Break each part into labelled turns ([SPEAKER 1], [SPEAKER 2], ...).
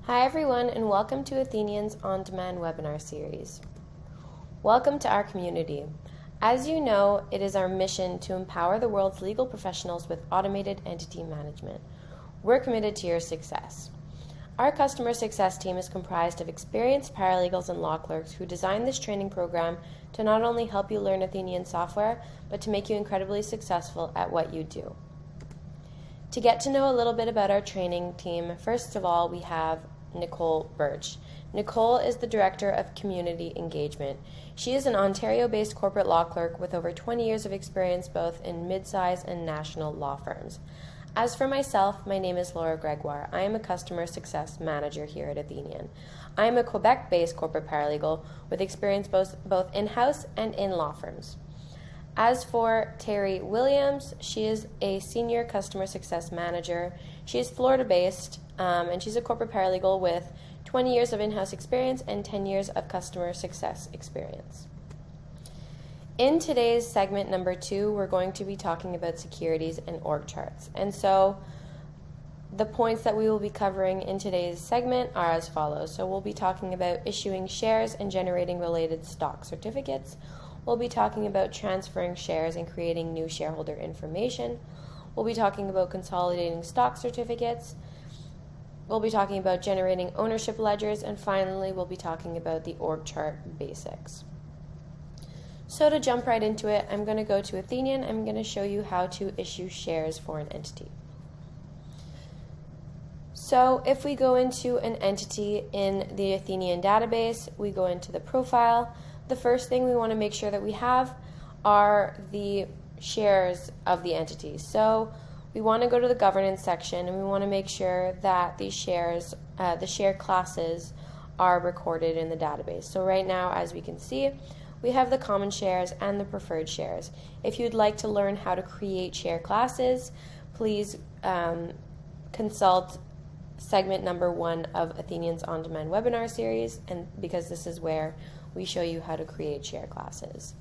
[SPEAKER 1] Hi everyone, and welcome to Athennian's on-demand webinar series. Welcome to our community. As you know, it is our mission to empower the world's legal professionals with automated entity management. We're committed to your success. Our customer success team is comprised of experienced paralegals and law clerks who designed this training program to not only help you learn Athennian software, but to make you incredibly successful at what you do. To get to know a little bit about our training team, first of all, we have Nicole Birch. Nicole is the Director of Community Engagement. She is an Ontario-based corporate law clerk with over 20 years of experience both in mid-size and national law firms. As for myself, my name is Laura Gregoire. I am a Customer Success Manager here at Athennian. I am a Quebec-based corporate paralegal with experience both in-house and in law firms. As for Terry Williams, she is a Senior Customer Success Manager. She is Florida-based, and she's a corporate paralegal with 20 years of in-house experience and 10 years of customer success experience. In today's segment number 2, we're going to be talking about securities and org charts. And so the points that we will be covering in today's segment are as follows. So we'll be talking about issuing shares and generating related stock certificates. We'll be talking about transferring shares and creating new shareholder information. We'll be talking about consolidating stock certificates. We'll be talking about generating ownership ledgers, and finally we'll be talking about the org chart basics. So to jump right into it, I'm going to go to Athennian. I'm going to show you how to issue shares for an entity. So if we go into an entity in the Athennian database, we go into the profile. The first thing we want to make sure that we have are the shares of the entity. So we want to go to the governance section and we want to make sure that these shares, the share classes, are recorded in the database. So right now, as we can see, we have the common shares and the preferred shares. If you'd like to learn how to create share classes, please consult segment number 1 of Athennian's on-demand webinar series, and because this is where we show you how to create share classes.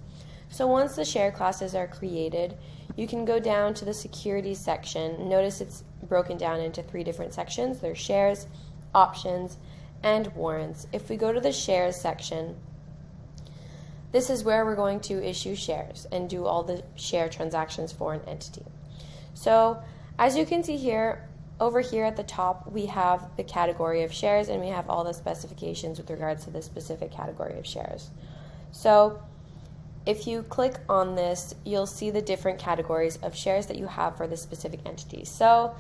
[SPEAKER 1] So once the share classes are created, you can go down to the securities section. Notice it's broken down into 3 different sections. There's shares, options, and warrants. If we go to the shares section, this is where we're going to issue shares and do all the share transactions for an entity. So as you can see here, over here at the top, we have the category of shares and we have all the specifications with regards to the specific category of shares. So if you click on this, you'll see the different categories of shares that you have for the specific entity. So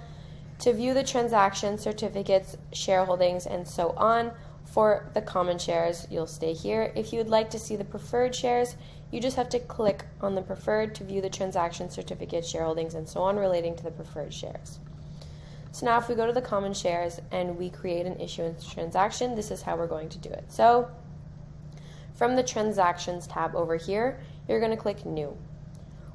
[SPEAKER 1] to view the transaction, certificates, shareholdings, and so on, for the common shares, you'll stay here. If you would like to see the preferred shares, you just have to click on the preferred to view the transaction, certificates, shareholdings, and so on relating to the preferred shares. So now if we go to the common shares and we create an issuance transaction, this is how we're going to do it. So from the transactions tab over here, you're going to click new.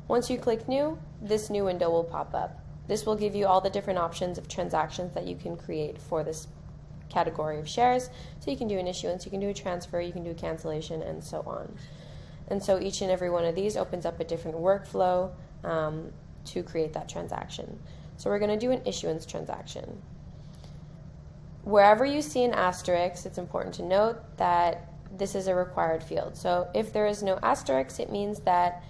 [SPEAKER 1] Once you click new, this new window will pop up. This will give you all the different options of transactions that you can create for this category of shares. So you can do an issuance, you can do a transfer, you can do a cancellation, and so on. And so each and every one of these opens up a different workflow to create that transaction. So we're going to do an issuance transaction. Wherever you see an asterisk, it's important to note that this is a required field. So if there is no asterisk, it means that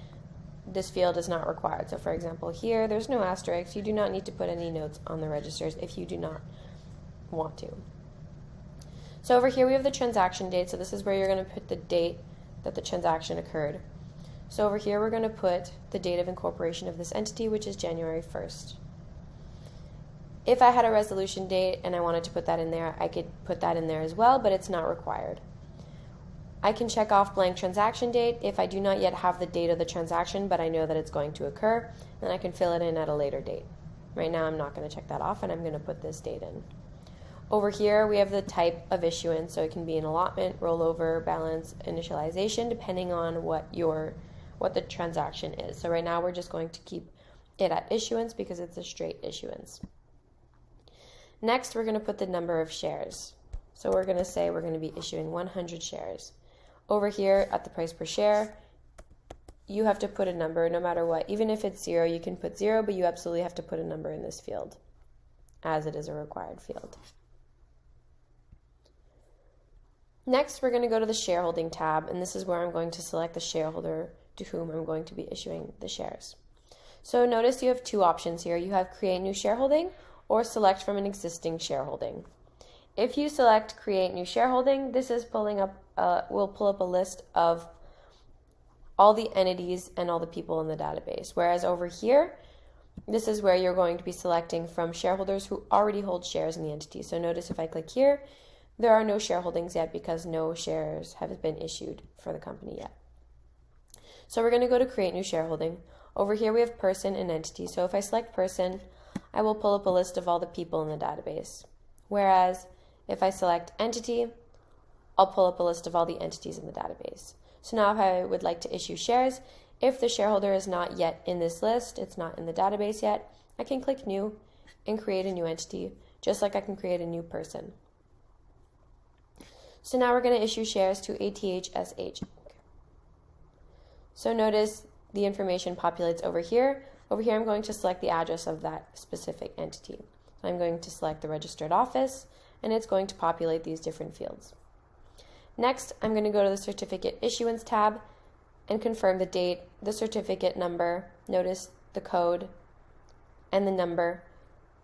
[SPEAKER 1] this field is not required. So for example, here, there's no asterisk. You do not need to put any notes on the registers if you do not want to. So over here, we have the transaction date. So this is where you're going to put the date that the transaction occurred. So over here, we're going to put the date of incorporation of this entity, which is January 1st. If I had a resolution date and I wanted to put that in there, I could put that in there as well, but it's not required. I can check off blank transaction date if I do not yet have the date of the transaction, but I know that it's going to occur, then I can fill it in at a later date. Right now I'm not going to check that off and I'm going to put this date in. Over here we have the type of issuance, so it can be an allotment, rollover, balance, initialization, depending on what the transaction is. So right now we're just going to keep it at issuance because it's a straight issuance. Next, we're going to put the number of shares. So we're going to say we're going to be issuing 100 shares. Over here at the price per share, you have to put a number no matter what. Even if it's 0, you can put 0, but you absolutely have to put a number in this field, as it is a required field. Next, we're going to go to the shareholding tab, and this is where I'm going to select the shareholder to whom I'm going to be issuing the shares. So notice you have two options here. You have create new shareholding or select from an existing shareholding. If you select create new shareholding, this is will pull up a list of all the entities and all the people in the database. Whereas over here, this is where you're going to be selecting from shareholders who already hold shares in the entity. So notice if I click here, there are no shareholdings yet because no shares have been issued for the company yet. So we're going to go to create new shareholding. Over here we have person and entity. So if I select person, I will pull up a list of all the people in the database. Whereas if I select entity, I'll pull up a list of all the entities in the database. So now if I would like to issue shares, if the shareholder is not yet in this list, it's not in the database yet, I can click new and create a new entity, just like I can create a new person. So now we're going to issue shares to ATHSH. So notice the information populates over here. Over here I'm going to select the address of that specific entity. So I'm going to select the registered office, and it's going to populate these different fields. Next, I'm going to go to the certificate issuance tab and confirm the date, the certificate number, notice the code and the number,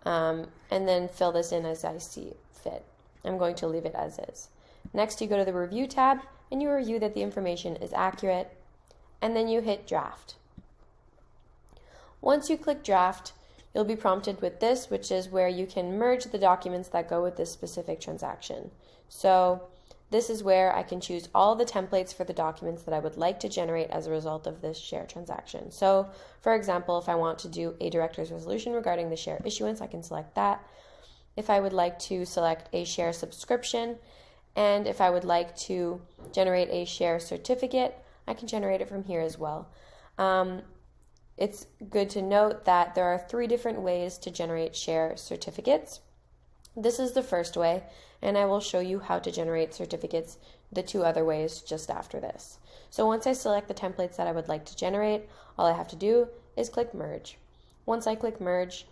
[SPEAKER 1] and then fill this in as I see fit. I'm going to leave it as is. Next, you go to the review tab and you review that the information is accurate, and then you hit draft. Once you click draft, you'll be prompted with this, which is where you can merge the documents that go with this specific transaction. So this is where I can choose all the templates for the documents that I would like to generate as a result of this share transaction. So for example, if I want to do a director's resolution regarding the share issuance, I can select that. If I would like to select a share subscription, and if I would like to generate a share certificate, I can generate it from here as well. It's good to note that there are 3 different ways to generate share certificates. This is the first way, and I will show you how to generate certificates the 2 other ways just after this. So once I select the templates that I would like to generate, all I have to do is click merge. Once I click merge,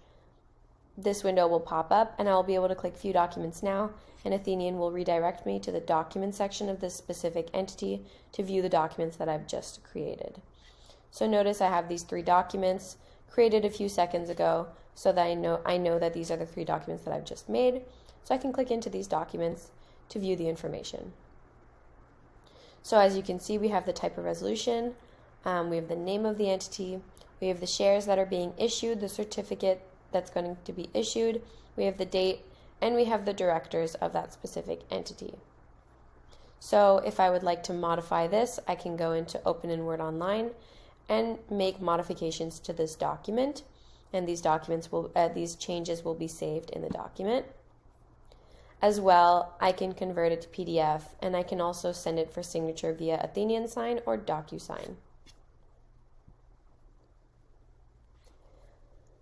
[SPEAKER 1] this window will pop up and I'll be able to click view documents now, and Athennian will redirect me to the document section of this specific entity to view the documents that I've just created. So notice I have these 3 documents created a few seconds ago, so that I know that these are the 3 documents that I've just made. So I can click into these documents to view the information. So as you can see, we have the type of resolution, we have the name of the entity, we have the shares that are being issued, the certificate that's going to be issued, we have the date, and we have the directors of that specific entity. So if I would like to modify this, I can go into Open in Word Online and make modifications to this document, and these changes will be saved in the document. As well, I can convert it to PDF, and I can also send it for signature via Athennian Sign or DocuSign.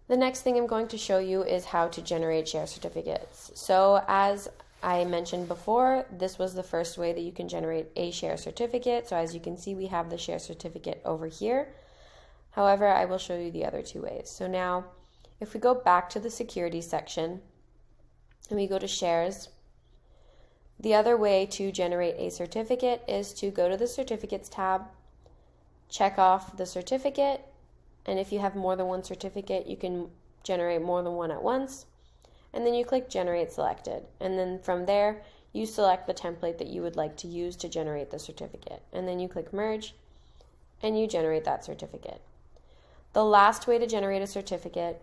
[SPEAKER 1] The next thing I'm going to show you is how to generate share certificates. So as I mentioned before, this was the first way that you can generate a share certificate. So as you can see, we have the share certificate over here. However, I will show you the other 2 ways. So now, if we go back to the securities section and we go to shares, the other way to generate a certificate is to go to the certificates tab, check off the certificate, and if you have more than 1 certificate, you can generate more than 1 at once, and then you click generate selected, and then from there you select the template that you would like to use to generate the certificate, and then you click merge and you generate that certificate. The last way to generate a certificate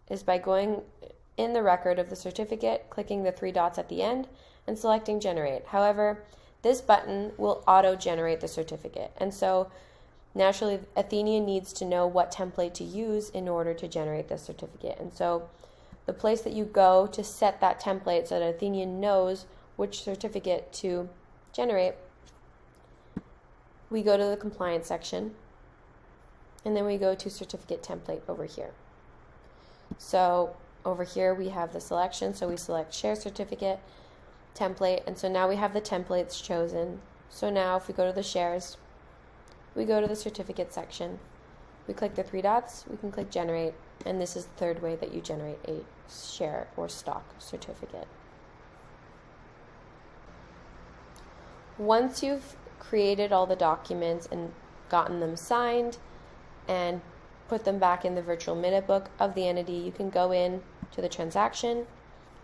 [SPEAKER 1] is by going in the record of the certificate, clicking the 3 dots at the end, and selecting generate. However, this button will auto-generate the certificate, and so naturally Athennian needs to know what template to use in order to generate this certificate. And so the place that you go to set that template so that Athennian knows which certificate to generate, we go to the compliance section, and then we go to certificate template over here. So over here we have the selection, so we select share certificate template, and so now we have the templates chosen. So now if we go to the shares, we go to the certificate section, we click the 3 dots, we can click generate, and this is the 3rd way that you generate a share or stock certificate. Once you've created all the documents and gotten them signed and put them back in the virtual minute book of the entity, you can go in to the transaction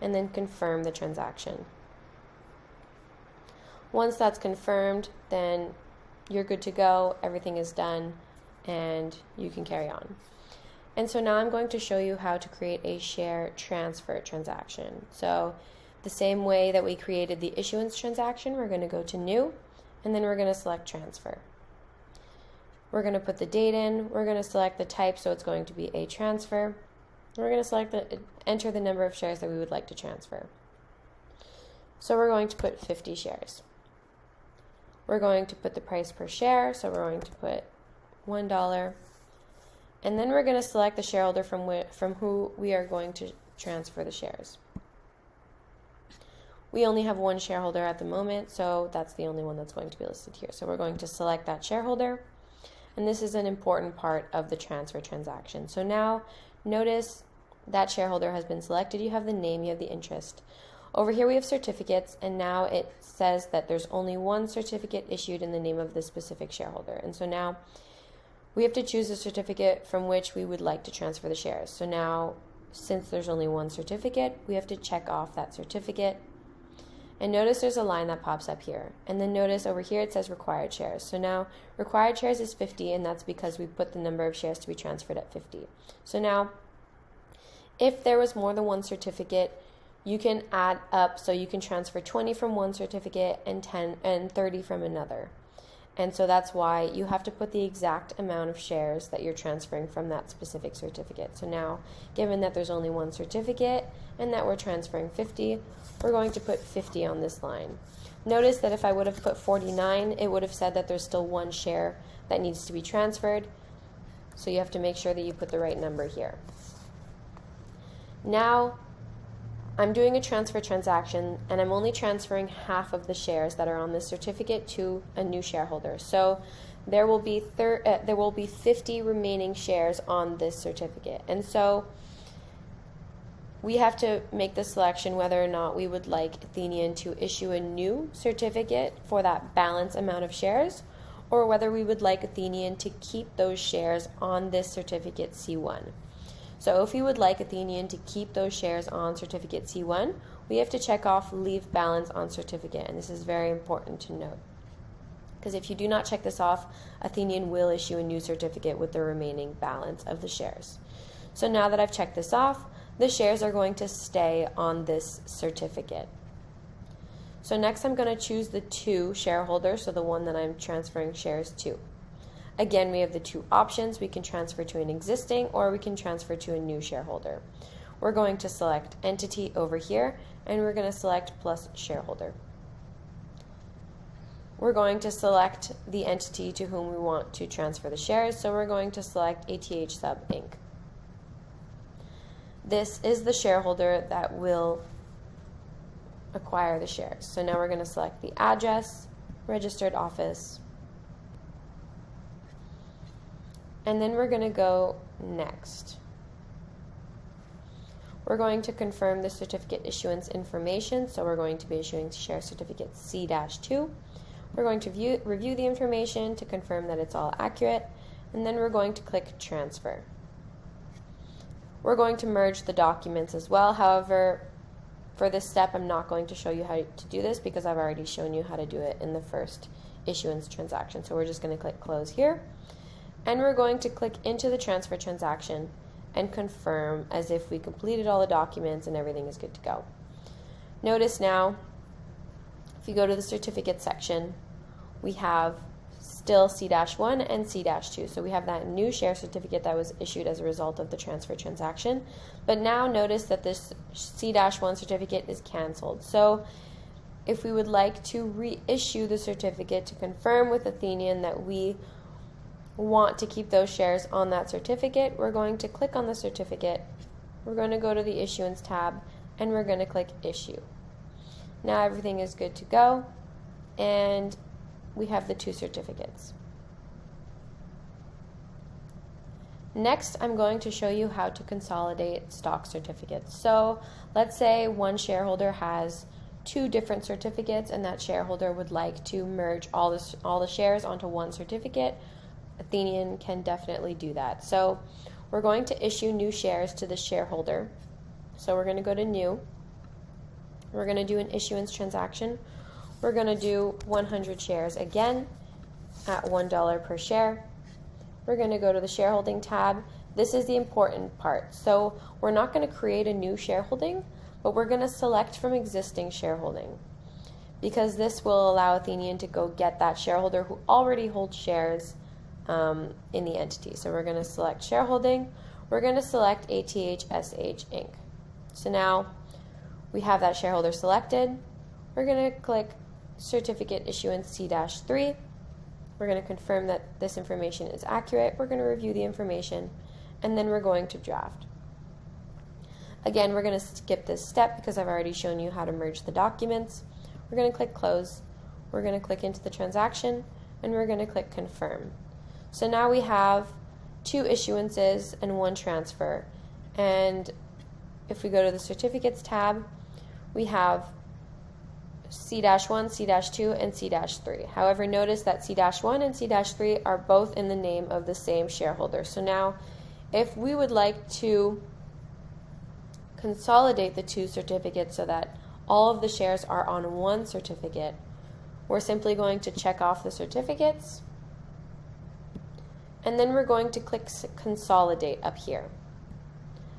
[SPEAKER 1] and then confirm the transaction. Once that's confirmed, then you're good to go, everything is done, and you can carry on. And so now I'm going to show you how to create a share transfer transaction. So the same way that we created the issuance transaction, we're going to go to New, and then we're going to select Transfer. We're going to put the date in, we're going to select the type, so it's going to be a transfer. We're going to enter the number of shares that we would like to transfer. So we're going to put 50 shares. We're going to put the price per share, so we're going to put $1. And then we're going to select the shareholder from who we are going to transfer the shares. We only have one shareholder at the moment, so that's the only one that's going to be listed here. So we're going to select that shareholder, and this is an important part of the transfer transaction. So now notice that shareholder has been selected. You have the name, you have the interest. Over here we have certificates, and now it says that there's only one certificate issued in the name of this specific shareholder. And so now we have to choose a certificate from which we would like to transfer the shares. So now, since there's only one certificate, we have to check off that certificate. And notice there's a line that pops up here. And then notice over here it says required shares. So now required shares is 50, and that's because we put the number of shares to be transferred at 50. So now, if there was more than one certificate, you can add up, so you can transfer 20 from one certificate and 10 and 30 from another. And so that's why you have to put the exact amount of shares that you're transferring from that specific certificate. So now, given that there's only one certificate and that we're transferring 50, we're going to put 50 on this line. Notice that if I would have put 49, it would have said that there's still one share that needs to be transferred. So you have to make sure that you put the right number here. Now, I'm doing a transfer transaction, and I'm only transferring half of the shares that are on this certificate to a new shareholder. So there will be 50 remaining shares on this certificate. And so we have to make the selection whether or not we would like Athennian to issue a new certificate for that balance amount of shares, or whether we would like Athennian to keep those shares on this certificate C1. So if we would like Athennian to keep those shares on certificate C1, we have to check off leave balance on certificate, and this is very important to note. Because if you do not check this off, Athennian will issue a new certificate with the remaining balance of the shares. So now that I've checked this off, the shares are going to stay on this certificate. So next I'm going to choose the two shareholders, so the one that I'm transferring shares to. Again, we have the two options. We can transfer to an existing, or we can transfer to a new shareholder. We're going to select entity over here, and we're going to select plus shareholder. We're going to select the entity to whom we want to transfer the shares, so we're going to select ATH Sub Inc. This is the shareholder that will acquire the shares. So now we're going to select the address, registered office, and then we're going to go next. We're going to confirm the certificate issuance information, so we're going to be issuing share certificate C-2. We're going to review the information to confirm that it's all accurate, and then we're going to click transfer. We're going to merge the documents as well. However, for this step, I'm not going to show you how to do this because I've already shown you how to do it in the first issuance transaction. So we're just going to click close here. And we're going to click into the transfer transaction and confirm as if we completed all the documents and everything is good to go. Notice now, if you go to the certificate section, we have still C-1 and C-2. So we have that new share certificate that was issued as a result of the transfer transaction. But now notice that this C-1 certificate is canceled. So if we would like to reissue the certificate to confirm with Athennian that we want to keep those shares on that certificate, we're going to click on the certificate, we're going to go to the issuance tab, and we're going to click issue. Now everything is good to go, and we have the two certificates. Next, I'm going to show you how to consolidate stock certificates. So let's say one shareholder has two different certificates and that shareholder would like to merge all the shares onto one certificate, Athennian can definitely do that. So we're going to issue new shares to the shareholder. So we're going to go to new. We're going to do an issuance transaction. We're going to do 100 shares again at $1 per share. We're going to go to the shareholding tab. This is the important part. So we're not going to create a new shareholding, but we're going to select from existing shareholding, because this will allow Athennian to go get that shareholder who already holds shares in the entity. So we're going to select shareholding. We're going to select ATHSH Inc. So now we have that shareholder selected. We're going to click Certificate Issuance C-3. We're going to confirm that this information is accurate. We're going to review the information, and then we're going to draft. Again, we're going to skip this step because I've already shown you how to merge the documents. We're going to click Close. We're going to click into the transaction, and we're going to click Confirm. So now we have 2 issuances and 1 transfer. And if we go to the Certificates tab, we have C-1, C-2, and C-3. However, notice that C-1 and C-3 are both in the name of the same shareholder. So now, if we would like to consolidate the 2 certificates so that all of the shares are on one certificate, we're simply going to check off the certificates, and then we're going to click Consolidate up here.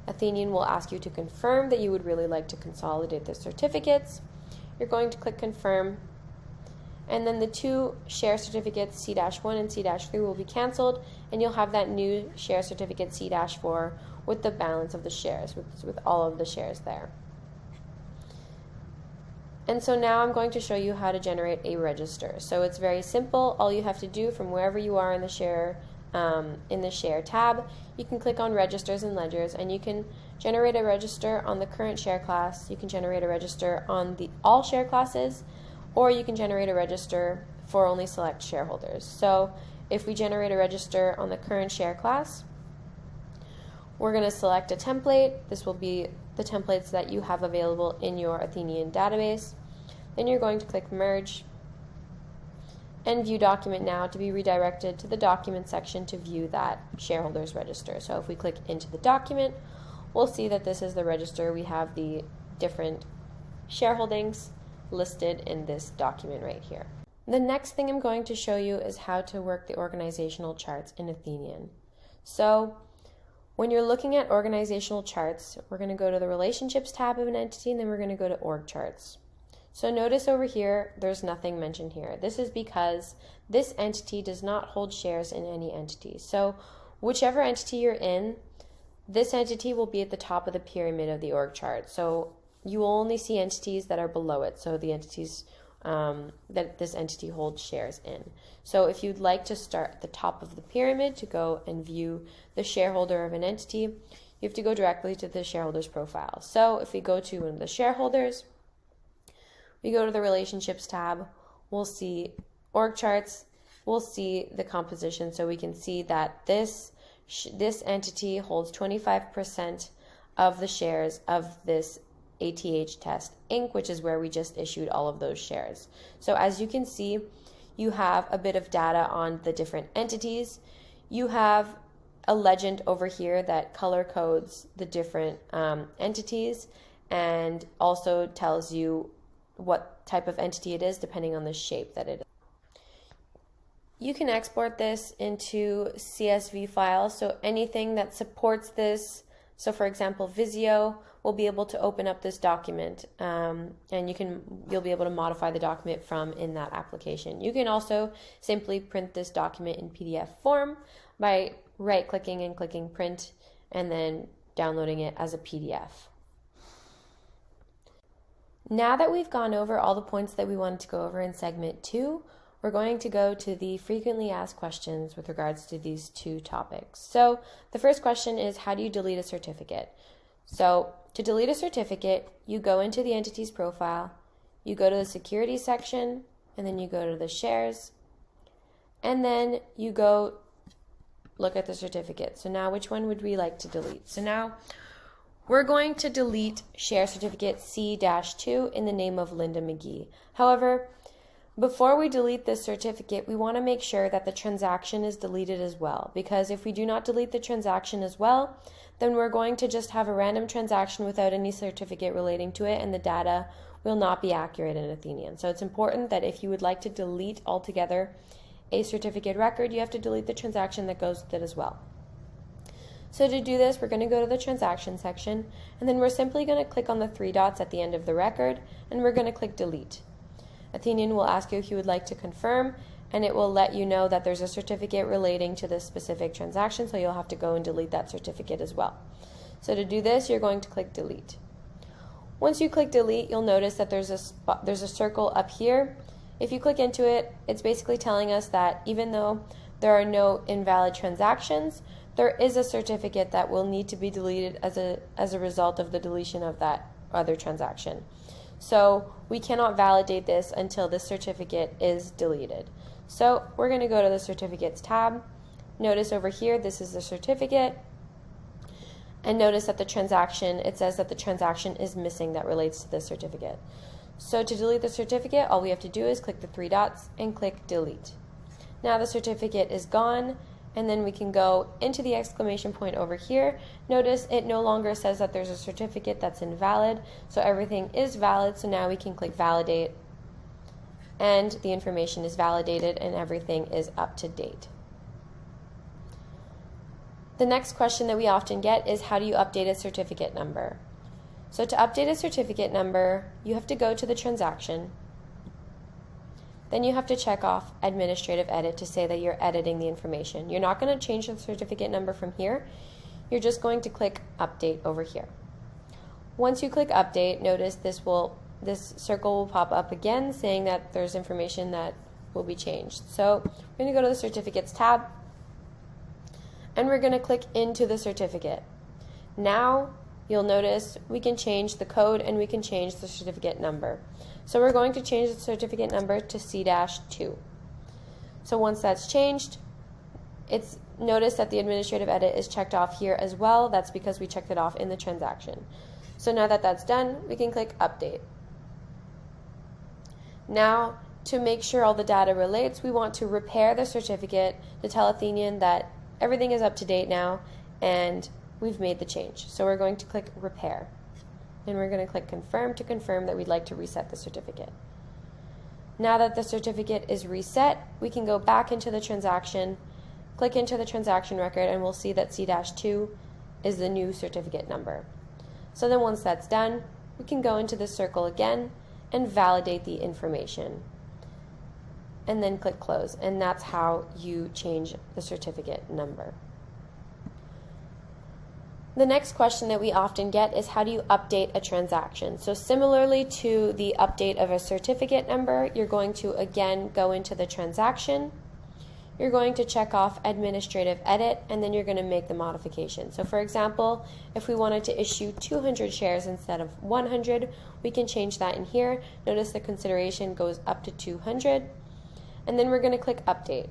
[SPEAKER 1] Athennian will ask you to confirm that you would really like to consolidate the certificates. You're going to click Confirm, and then the 2 share certificates C-1 and C-3 will be canceled, and you'll have that new share certificate C-4 with the balance of the shares, with all of the shares there. And so now I'm going to show you how to generate a register. So it's very simple. All you have to do from wherever you are in the share tab, you can click on Registers and Ledgers, and you can generate a register on the current share class. You can generate a register on the all share classes, or you can generate a register for only select shareholders. So if we generate a register on the current share class, we're going to select a template. This will be the templates that you have available in your Athennian database. Then you're going to click Merge and View Document Now to be redirected to the document section to view that shareholders register. So if we click into the document, we'll see that this is the register. We have the different shareholdings listed in this document right here. The next thing I'm going to show you is how to work the organizational charts in Athennian. So when you're looking at organizational charts, we're going to go to the Relationships tab of an entity, and then we're going to go to Org Charts. So notice over here, there's nothing mentioned here. This is because this entity does not hold shares in any entity. So whichever entity you're in, this entity will be at the top of the pyramid of the org chart. So you will only see entities that are below it, so the entities that this entity holds shares in. So if you'd like to start at the top of the pyramid to go and view the shareholder of an entity, you have to go directly to the shareholder's profile. So if we go to one of the shareholders, we go to the Relationships tab, we'll see org charts, we'll see the composition, so we can see that this entity holds 25% of the shares of this ATH Test Inc., which is where we just issued all of those shares. So as you can see, you have a bit of data on the different entities. You have a legend over here that color codes the different entities and also tells you what type of entity it is depending on the shape that it is. You can export this into CSV files, so anything that supports this, so for example Visio will be able to open up this document, and you'll be able to modify the document from in that application. You can also simply print this document in PDF form by right-clicking and clicking print and then downloading it as a PDF. Now that we've gone over all the points that we wanted to go over in segment 2, we're going to go to the frequently asked questions with regards to these 2 topics. So the first question is, how do you delete a certificate? So to delete a certificate, you go into the entity's profile, you go to the securities section, and then you go to the shares, and then you go look at the certificate. So now which one would we like to delete? So now we're going to delete share certificate C-2 in the name of Linda McGee. However, before we delete this certificate, we want to make sure that the transaction is deleted as well, because if we do not delete the transaction as well, then we're going to just have a random transaction without any certificate relating to it, and the data will not be accurate in Athennian. So it's important that if you would like to delete altogether a certificate record, you have to delete the transaction that goes with it as well. So to do this, we're going to go to the transaction section, and then we're simply going to click on the 3 dots at the end of the record, and we're going to click delete. Athennian will ask you if you would like to confirm, and it will let you know that there's a certificate relating to this specific transaction, so you'll have to go and delete that certificate as well. So to do this, you're going to click delete. Once you click delete, you'll notice that there's a circle up here. If you click into it, it's basically telling us that even though there are no invalid transactions, there is a certificate that will need to be deleted as a result of the deletion of that other transaction. So we cannot validate this until this certificate is deleted. So we're going to go to the Certificates tab. Notice over here, this is the certificate. And notice that the transaction, it says that the transaction is missing that relates to this certificate. So to delete the certificate, all we have to do is click the 3 dots and click delete. Now the certificate is gone, and then we can go into the exclamation point over here. Notice it no longer says that there's a certificate that's invalid, so everything is valid. So now we can click validate, and the information is validated and everything is up to date. The next question that we often get is, how do you update a certificate number? So to update a certificate number, you have to go to the transaction. Then you have to check off administrative edit to say that you're editing the information. You're not going to change the certificate number from here. You're just going to click update over here. Once you click update, notice this circle will pop up again saying that there's information that will be changed. So we're going to go to the Certificates tab, and we're going to click into the certificate. Now you'll notice we can change the code and we can change the certificate number. So we're going to change the certificate number to C-2. So once that's changed, notice that the administrative edit is checked off here as well. That's because we checked it off in the transaction. So now that that's done, we can click update. Now, to make sure all the data relates, we want to repair the certificate to tell Athennian that everything is up to date now and we've made the change. So we're going to click repair, and we're going to click confirm to confirm that we'd like to reset the certificate. Now that the certificate is reset, we can go back into the transaction, click into the transaction record, and we'll see that C-2 is the new certificate number. So then once that's done, we can go into the circle again and validate the information, and then click close, and that's how you change the certificate number. The next question that we often get is, how do you update a transaction? So similarly to the update of a certificate number, you're going to again go into the transaction. You're going to check off administrative edit, and then you're going to make the modification. So for example, if we wanted to issue 200 shares instead of 100, we can change that in here. Notice the consideration goes up to 200, and then we're going to click update.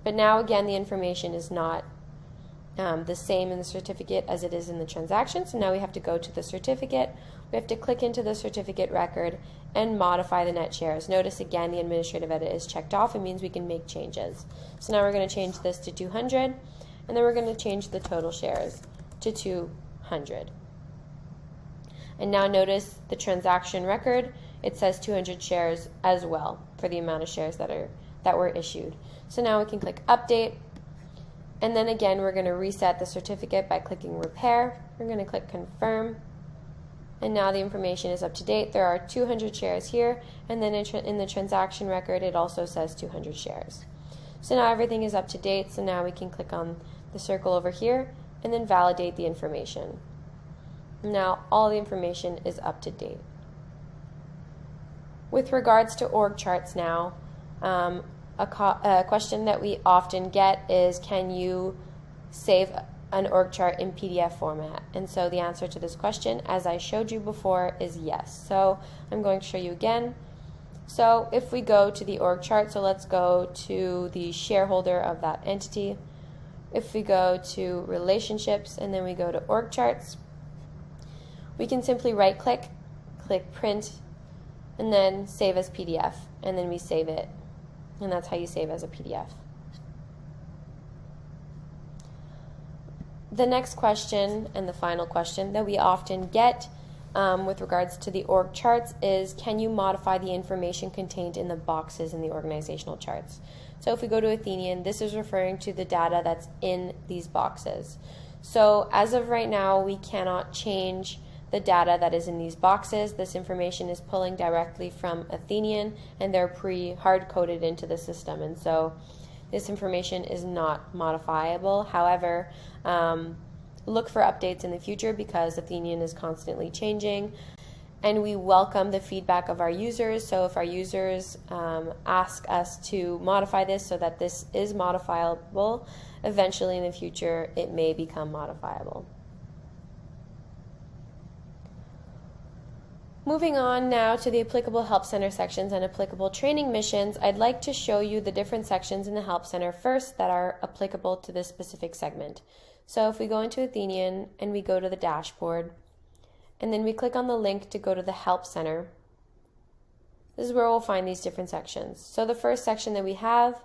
[SPEAKER 1] But now again, the information is not the same in the certificate as it is in the transaction. So now we have to go to the certificate. We have to click into the certificate record and modify the net shares. Notice again, the administrative edit is checked off. It means we can make changes. So now we're going to change this to 200, and then we're going to change the total shares to 200. And now notice the transaction record, it says 200 shares as well for the amount of shares that were issued. So now we can click update. And then again, we're going to reset the certificate by clicking repair. We're going to click confirm. And now the information is up to date. There are 200 shares here. And then in the transaction record, it also says 200 shares. So now everything is up to date. So now we can click on the circle over here and then validate the information. Now all the information is up to date. With regards to org charts now, a question that we often get is, can you save an org chart in PDF format? And so the answer to this question, as I showed you before, is yes. So I'm going to show you again. So if we go to the org chart, so let's go to the shareholder of that entity. if we go to relationships and then we go to org charts, we can simply right click, click print, and then save as PDF, and then we save it, and that's how you save as a PDF. The next question, and the final question that we often get with regards to the org charts is, can you modify the information contained in the boxes in the organizational charts? So if we go to Athennian, this is referring to the data that's in these boxes. So as of right now, we cannot change the data that is in these boxes. This information is pulling directly from Athennian, and they're pre-hard-coded into the system, and so this information is not modifiable. However, look for updates in the future because Athennian is constantly changing, and we welcome the feedback of our users. So if our users ask us to modify this so that this is modifiable, eventually in the future it may become modifiable. Moving on now to the applicable Help Center sections and applicable training missions, I'd like to show you the different sections in the Help Center first that are applicable to this specific segment. So if we go into Athennian and we go to the dashboard, and then we click on the link to go to the Help Center, this is where we'll find these different sections. So the first section that we have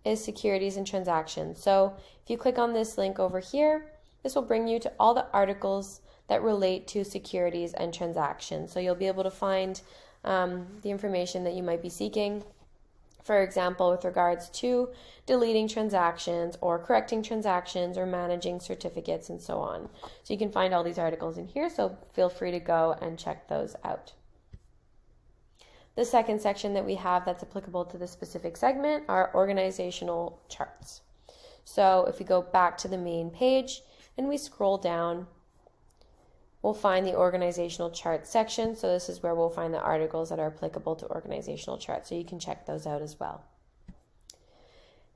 [SPEAKER 1] is Securities and Transactions. So if you click on this link over here, this will bring you to all the articles that relate to securities and transactions. So you'll be able to find the information that you might be seeking, for example, with regards to deleting transactions or correcting transactions or managing certificates and so on. So you can find all these articles in here, so feel free to go and check those out. The second section that we have that's applicable to this specific segment are organizational charts. So if we go back to the main page and we scroll down, we'll find the organizational chart section. So this is where we'll find the articles that are applicable to organizational charts. So you can check those out as well.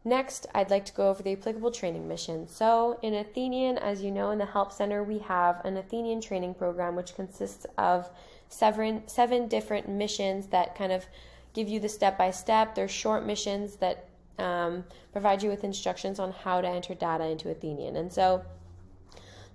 [SPEAKER 1] Next, I'd like to go over the applicable training missions. So in Athennian, as you know, in the Help Center, we have an Athennian training program which consists of seven different missions that kind of give you the step-by-step. They're short missions that provide you with instructions on how to enter data into Athennian. And so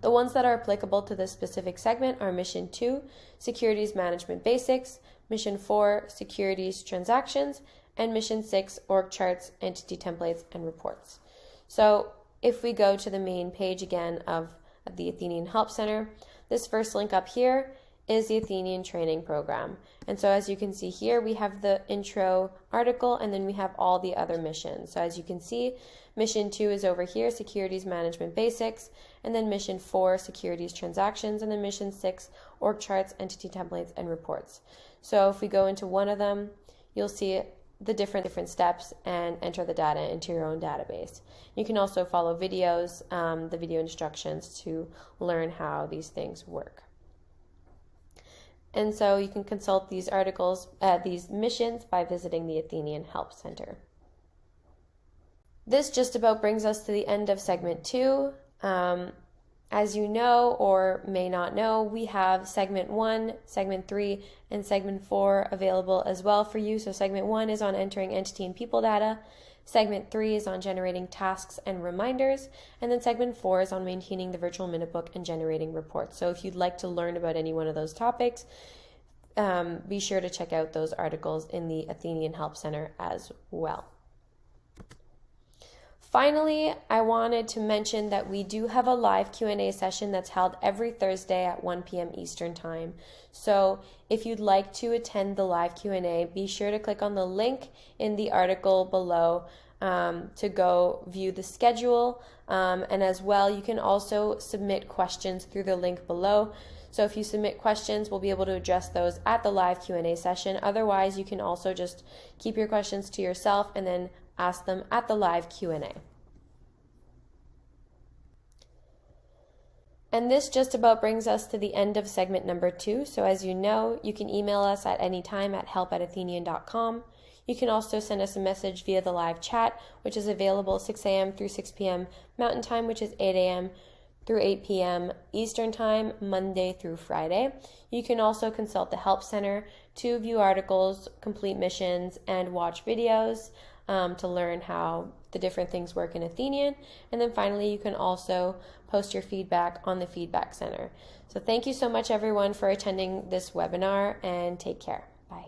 [SPEAKER 1] the ones that are applicable to this specific segment are Mission 2, Securities Management Basics, Mission 4, Securities Transactions, and Mission 6, Org Charts, Entity Templates, and Reports. So if we go to the main page again of the Athennian Help Center, this first link up here is the Athennian training program. And so as you can see here, we have the intro article and then we have all the other missions. So as you can see, Mission 2 is over here, Securities Management Basics, and then Mission 4, Securities Transactions, and then Mission 6, Org Charts, Entity Templates, and Reports. So if we go into one of them, you'll see the different steps and enter the data into your own database. You can also follow videos, the video instructions to learn how these things work. And so you can consult these articles, these missions by visiting the Athennian Help Center. This just about brings us to the end of segment 2. As you know or may not know, we have segment 1, segment 3, and segment 4 available as well for you. So segment 1 is on entering entity and people data. Segment 3 is on generating tasks and reminders. And then segment 4 is on maintaining the virtual minute book and generating reports. So if you'd like to learn about any one of those topics, be sure to check out those articles in the Athennian Help Center as well. Finally, I wanted to mention that we do have a live Q&A session that's held every Thursday at 1 p.m. Eastern Time. So if you'd like to attend the live Q&A, be sure to click on the link in the article below to go view the schedule. And as well, you can also submit questions through the link below. So if you submit questions, we'll be able to address those at the live Q&A session. Otherwise, you can also just keep your questions to yourself and then ask them at the live Q&A. And this just about brings us to the end of segment number 2. So as you know, you can email us at any time at help@athennian.com. You can also send us a message via the live chat, which is available 6 a.m. through 6 p.m. Mountain Time, which is 8 a.m. through 8 p.m. Eastern Time, Monday through Friday. You can also consult the Help Center to view articles, complete missions, and watch videos to learn how the different things work in Athennian. And then finally, you can also post your feedback on the Feedback Center. So thank you so much, everyone, for attending this webinar, and take care. Bye.